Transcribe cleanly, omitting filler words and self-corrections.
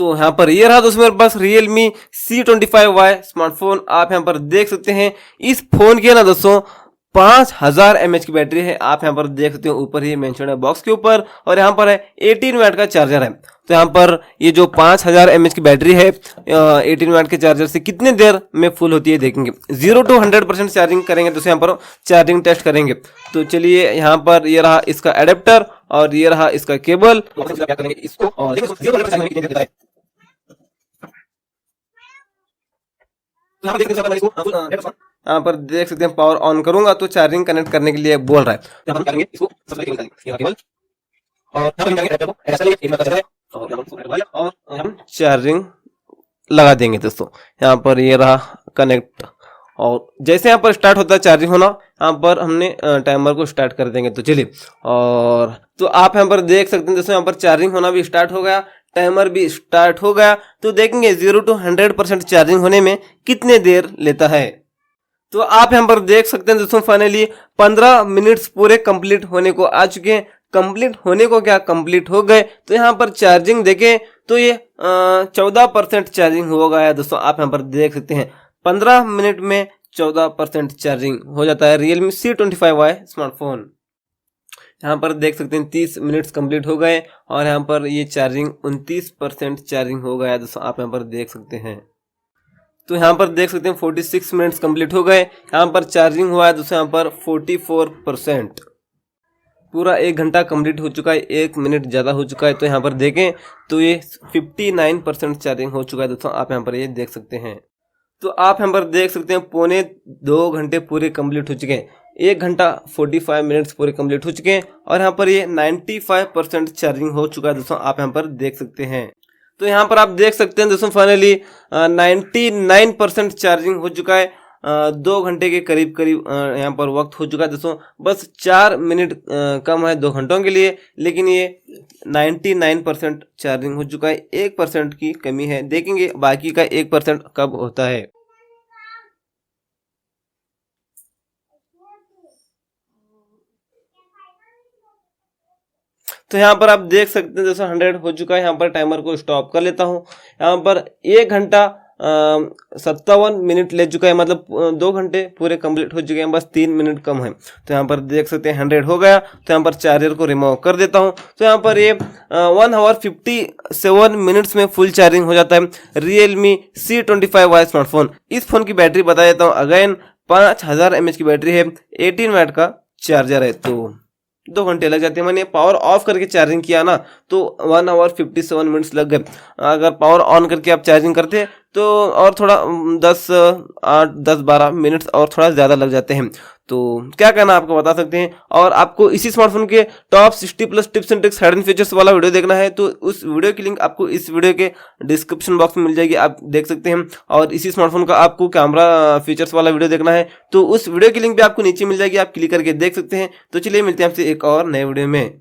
तो यहाँ पर ये रहा दोस्तों मेरे पास Realme C25Y स्मार्टफोन। आप यहाँ पर देख सकते हैं इस फोन के ना दोस्तों 5000 mAh की बैटरी है। आप यहाँ पर देख सकते हो ऊपर ही मेंशन है बॉक्स के ऊपर, और यहाँ पर है 18 वाट का चार्जर है। तो यहाँ पर ये जो 5000 mAh की बैटरी है 18 वाट के चार्जर से कितने देर में फुल होती है देखेंगे। 0 to 100% चार्जिंग करेंगे तो यहाँ पर चार्जिंग टेस्ट करेंगे। तो चलिए यहाँ पर ये रहा इसका एडेप्टर और ये रहा इसका केबल। क्या करेंगे इसको और यहाँ पर देख सकते हैं पावर ऑन करूंगा तो चार्जिंग कनेक्ट करने के लिए बोल रहा है। हम करेंगे इसको और हम चार्जिंग लगा देंगे दोस्तों। यहाँ पर ये रहा कनेक्ट, और जैसे यहाँ पर स्टार्ट होता है चार्जिंग होना, यहाँ पर हमने टाइमर को स्टार्ट कर देंगे। तो चलिए, और तो आप यहाँ पर देख सकते हैं दोस्तों यहाँ पर चार्जिंग होना भी स्टार्ट हो गया, टाइमर भी स्टार्ट हो गया। तो देखेंगे 0 to 100% चार्जिंग होने में कितने देर लेता है। तो आप यहाँ पर देख सकते हैं दोस्तों फाइनली 15 मिनट्स पूरे कंप्लीट होने को आ चुके हैं। कंप्लीट होने को क्या कंप्लीट हो गए। तो यहाँ पर चार्जिंग देखें तो ये 14% चार्जिंग हो गया दोस्तों। आप यहाँ पर देख सकते हैं 15 मिनट में 14% चार्जिंग हो जाता है Realme C25Y स्मार्टफोन। यहाँ पर देख सकते हैं 30 मिनट्स कंप्लीट हो गए और यहाँ पर ये चार्जिंग 29% चार्जिंग हो गया दोस्तों। आप यहाँ पर देख सकते हैं। तो यहाँ पर देख सकते हैं 46 मिनट्स कंप्लीट हो गए। यहाँ पर चार्जिंग हुआ है दोस्तों यहाँ पर 44%। पूरा 1 घंटा कंप्लीट हो चुका है, 1 मिनट ज़्यादा हो चुका है। तो यहाँ पर देखें तो ये 59% चार्जिंग हो चुका है दोस्तों। आप यहाँ पर ये देख सकते हैं। तो आप यहाँ पर देख सकते हैं 2.25 घंटे पूरे कंप्लीट हो चुके हैं। 1 घंटा 45 मिनट्स पूरे कंप्लीट हो चुके हैं और यहाँ पर ये 95% चार्जिंग हो चुका है दोस्तों। आप यहाँ पर देख सकते हैं। तो यहाँ पर आप देख सकते हैं दोस्तों फाइनली 99% चार्जिंग हो चुका है। 2 घंटे के करीब यहाँ पर वक्त हो चुका है दोस्तों। बस 4 मिनट कम है 2 घंटों के लिए, लेकिन ये 99% चार्जिंग हो चुका है। 1% की कमी है, देखेंगे बाकी का 1% कब होता है। तो यहाँ पर आप देख सकते हैं दोस्तों 100 हो चुका है। यहाँ पर टाइमर को स्टॉप कर लेता हूँ। यहाँ पर 1 घंटा 57 मिनट ले चुका है, मतलब 2 घंटे पूरे कंप्लीट हो चुके हैं, बस 3 मिनट कम है। तो यहाँ पर देख सकते हैं 100 हो गया। तो यहाँ पर चार्जर को रिमूव कर देता हूँ। तो यहाँ पर ये 1 आवर 57 मिनट्स में फुल चार्जिंग हो जाता है Realme C25Y स्मार्टफोन। इस फोन की बैटरी बता देता हूँ अगेन 5000 mAh की बैटरी है, 18 वाट का चार्जर है। तो 2 घंटे लग जाते हैं। मैंने पावर ऑफ करके चार्जिंग किया ना तो 1 आवर 57 मिनट्स लग गए। अगर पावर ऑन करके आप चार्जिंग करते तो और थोड़ा 10-12 मिनट्स और थोड़ा ज़्यादा लग जाते हैं। तो क्या कहना आपको बता सकते हैं। और आपको इसी स्मार्टफोन के top 60+ tips and tricks hidden features वाला वीडियो देखना है तो उस वीडियो की लिंक आपको इस वीडियो के डिस्क्रिप्शन बॉक्स में मिल जाएगी, आप देख सकते हैं। और इसी स्मार्टफोन का आपको कैमरा फीचर्स वाला वीडियो देखना है तो उस वीडियो की लिंक भी आपको नीचे मिल जाएगी, आप क्लिक करके देख सकते हैं। तो चलिए मिलते हैं आपसे एक और नए वीडियो में।